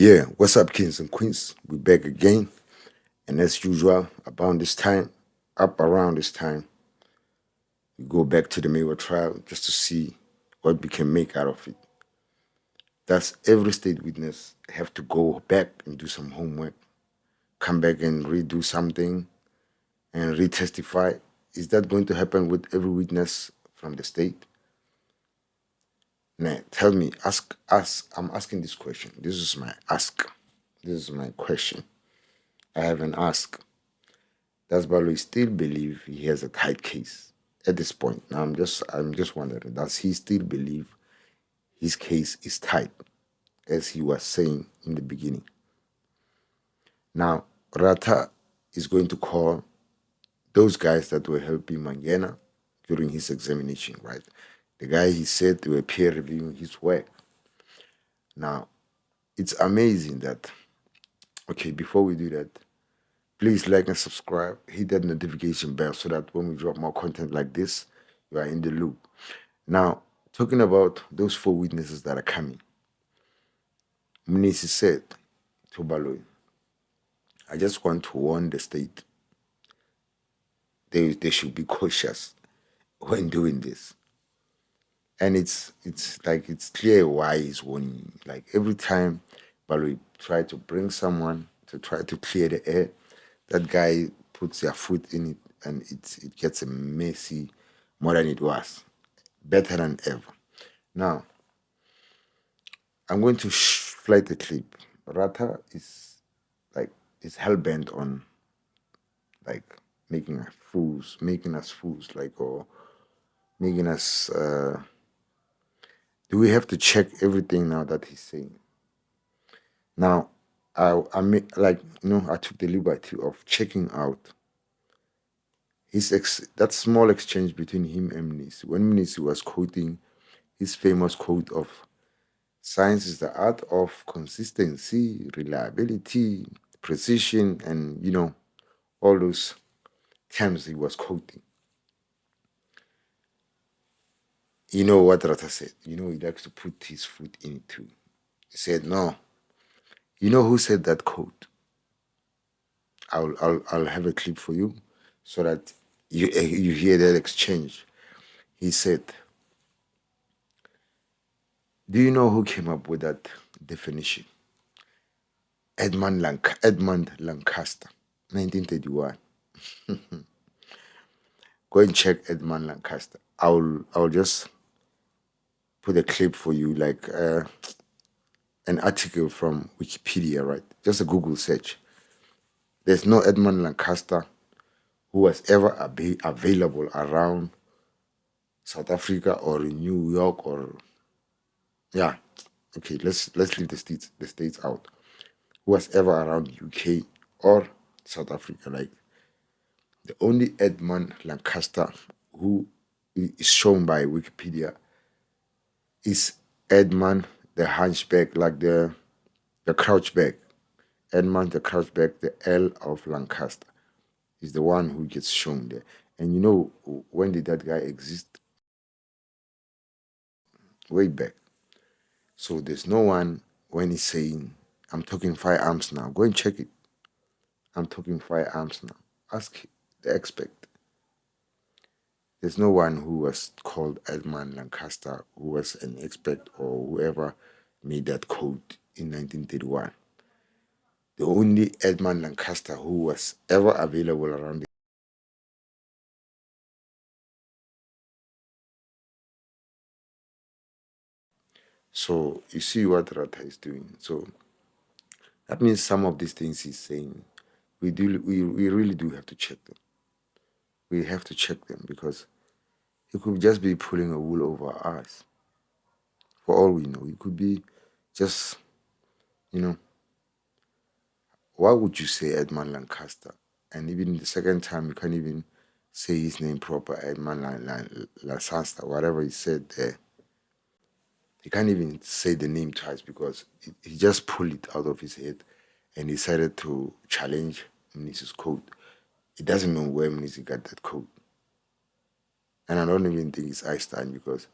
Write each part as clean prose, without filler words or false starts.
Yeah, what's up, kings and queens? We back again, and as usual, up around this time, we go back to the Mayweather trial just to see what we can make out of it. Does every state witness have to go back and do some homework, come back and redo something, and retestify? Is that going to happen with every witness from the state? Now, tell me, ask us. I'm asking this question. This is my ask. This is my question. I have an ask. Does Barlow still believe he has a tight case at this point? Now I'm just wondering, does he still believe his case is tight, as he was saying in the beginning? Now, Ratha is going to call those guys that were helping Mangena during his examination, right? The guy he said they were peer reviewing his work. Now, it's amazing that, okay, before we do that, please like and subscribe, hit that notification bell so that when we drop more content like this, you are in the loop. Now, talking about those four witnesses that are coming, Munisi said to Baloy, I just want to warn the state. They should be cautious when doing this. And it's clear why he's warning. Like every time Baloy try to bring someone to try to clear the air, that guy puts their foot in it and it gets a messy more than it was. Better than ever. Now, I'm going to fly the clip. Ratha like is hell bent on like making us fools, like or making us. Do we have to check everything now that he's saying? Now, I took the liberty of checking out that small exchange between him and Mnisi when Mnisi was quoting his famous quote of science is the art of consistency, reliability, precision, and all those terms he was quoting. You know what Ratha said? He likes to put his foot in it too. He said, no. You know who said that quote? I'll have a clip for you so that you hear that exchange. He said, do you know who came up with that definition? Edmond Lancaster, 1931. Go and check Edmond Lancaster. I'll just put a clip for you, like an article from Wikipedia, right? Just a Google search. There's no Edmond Lancaster who was ever available around South Africa or in New York or yeah. Okay, let's leave the states out. Who was ever around UK or South Africa? Like the only Edmund Lancaster who is shown by Wikipedia is Edmund the Hunchback, like the Crouchback. Edmund the Crouchback, the Earl of Lancaster, is the one who gets shown there. And when did that guy exist? Way back. So there's no one when he's saying, I'm talking firearms now. Go and check it. I'm talking firearms now. Ask the expert. There's no one who was called Edmund Lancaster who was an expert or whoever made that code in 1931. The only Edmund Lancaster who was ever available around. So you see what Ratha is doing. So that means some of these things he's saying, we really do have to check them. We have to check them because he could just be pulling a wool over our eyes. For all we know, he could be just, you know, why would you say Edmund Lancaster? And even the second time, you can't even say his name proper, Edmund Lancaster, whatever he said there. He can't even say the name twice because he just pulled it out of his head and decided to challenge Mnisi's code. He doesn't know where Mnisi got that code. And I don't even think it's Einstein because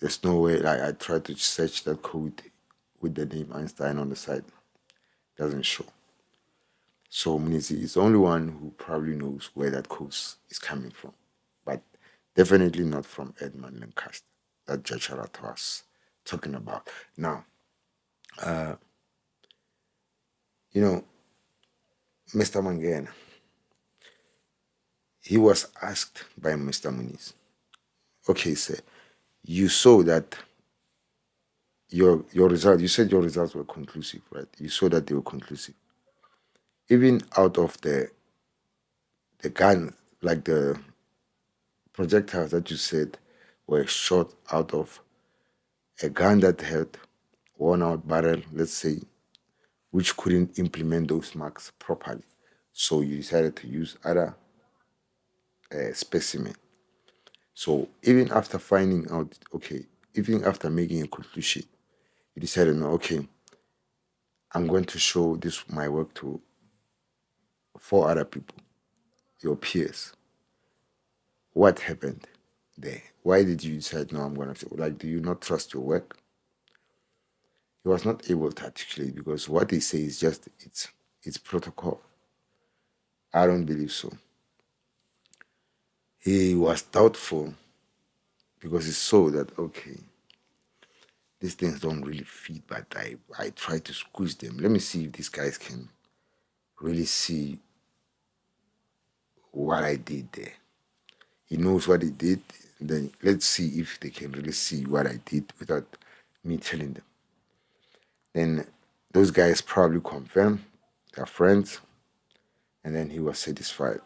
there's no way. Like I tried to search that code with the name Einstein on the side. Doesn't show. So Munisi is the only one who probably knows where that quote is coming from. But definitely not from Edmond Lancaster that Judge Ratha was talking about. Now, you know, Mr. Mangena, he was asked by Mr. Muniz, okay, sir, you saw that your result, you said your results were conclusive, right? You saw that they were conclusive. Even out of the gun, like the projectiles that you said were shot out of a gun that had worn out barrel, let's say, which couldn't implement those marks properly. So you decided to use other specimen. So even after finding out, okay, even after making a conclusion, you decided, no, okay, I'm going to show this my work to four other people, your peers. What happened there? Why did you decide, no, I'm going to, like, do you not trust your work? He was not able to articulate because what they say is just, it's protocol. I don't believe so. He was doubtful because he saw that, okay, these things don't really fit, but I try to squeeze them. Let me see if these guys can really see what I did there. He knows what he did. Then let's see if they can really see what I did without me telling them. Then those guys probably confirmed they're friends, and then he was satisfied.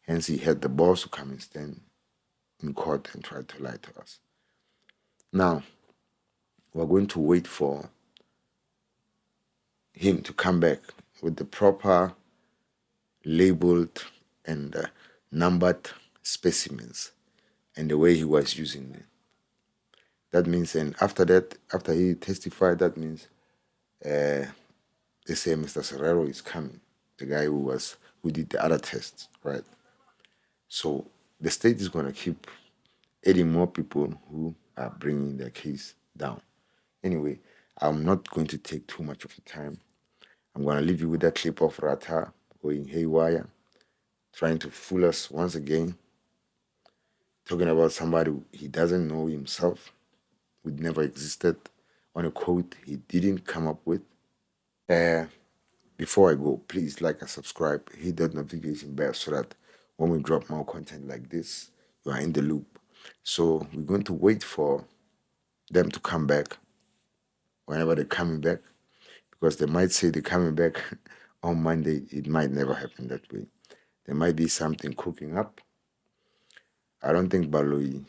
Hence, he had the boss to come and stand in court and try to lie to us. Now, we're going to wait for him to come back with the proper labeled and numbered specimens and the way he was using them. That means, and after that, after he testified, that means they say Mr. Serrero is coming, the guy who did the other tests, right? So the state is going to keep adding more people who are bringing their case down. Anyway, I'm not going to take too much of your time. I'm going to leave you with that clip of Ratha going haywire, trying to fool us once again, talking about somebody he doesn't know himself, who never existed, on a quote he didn't come up with. Uh, Before I go, please like and subscribe, hit that notification bell so that when we drop more content like this, you are in the loop. So we're going to wait for them to come back whenever they're coming back, because they might say they're coming back on Monday. It might never happen that way. There might be something cooking up. I don't think Baloi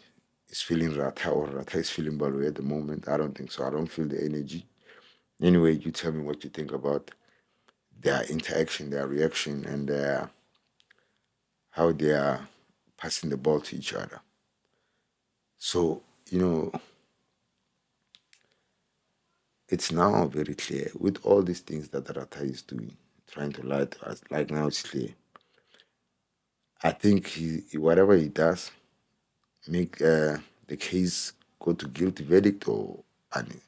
is feeling Ratha or Ratha is feeling Baloi at the moment. I don't think so. I don't feel the energy. Anyway, you tell me what you think about their interaction, their reaction, and how they are passing the ball to each other. So, it's now very clear with all these things that Ratha is doing, trying to lie to us. Like now, it's clear. I think whatever he does, make the case go to guilty verdict, or and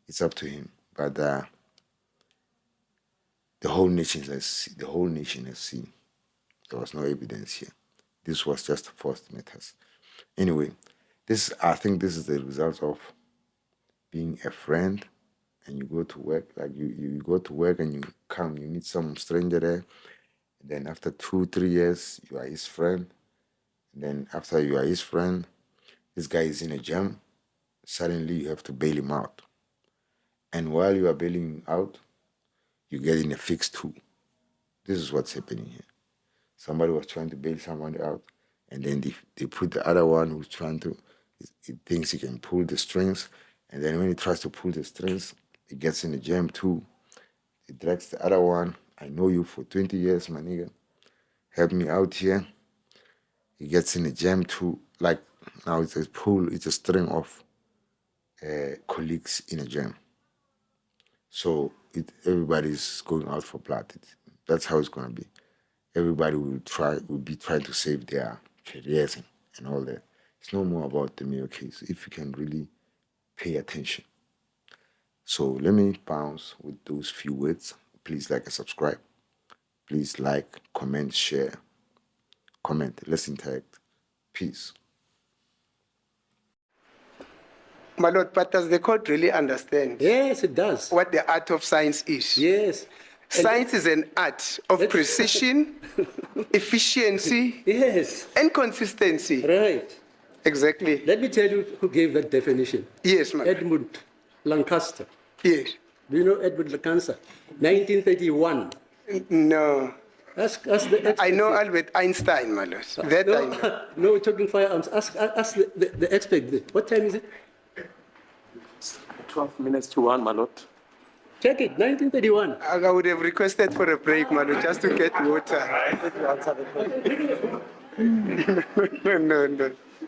it's up to him. But the whole nation has seen there was no evidence here. This was just forced matters. Anyway, I think this is the result of being a friend, and you go to work, like you go to work and you come, you meet some stranger there, and then after 2 3 years you are his friend, and then after you are his friend, this guy is in a jam, suddenly you have to bail him out, and while you are bailing him out, you get in a fix too. This is what's happening here. Somebody was trying to bail someone out, and then they put the other one who's trying to, he thinks he can pull the strings, and then when he tries to pull the strings, he gets in a jam too. He drags the other one. I know you for 20 years, my nigga. Help me out here. He gets in a jam too. Like now it's a string of colleagues in a jam. So everybody's going out for blood. That's how it's gonna be. Everybody will be trying to save their careers and all that. It's no more about the mere case if you can really pay attention. So let me bounce with those few words. Please like and subscribe. Please like, comment, share. Comment. Let's interact. Peace. My lord, but does the court really understand Yes, it does. what the art of science is? Yes. And Science is an art of precision, efficiency, yes, and consistency. right. Exactly. Let me tell you who gave that definition. Yes, my lord. Edmond Lancaster. Yes. Do you know Edmond Lancaster? 1931. No. Ask the expert. I know Albert Einstein, my lord. That I know. No, no, we're talking firearms. Ask the expert. What time is it? 12 minutes to 1, my lord. Check it, 1931. I would have requested for a break, my lord, just to get water.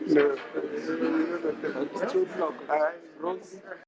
No.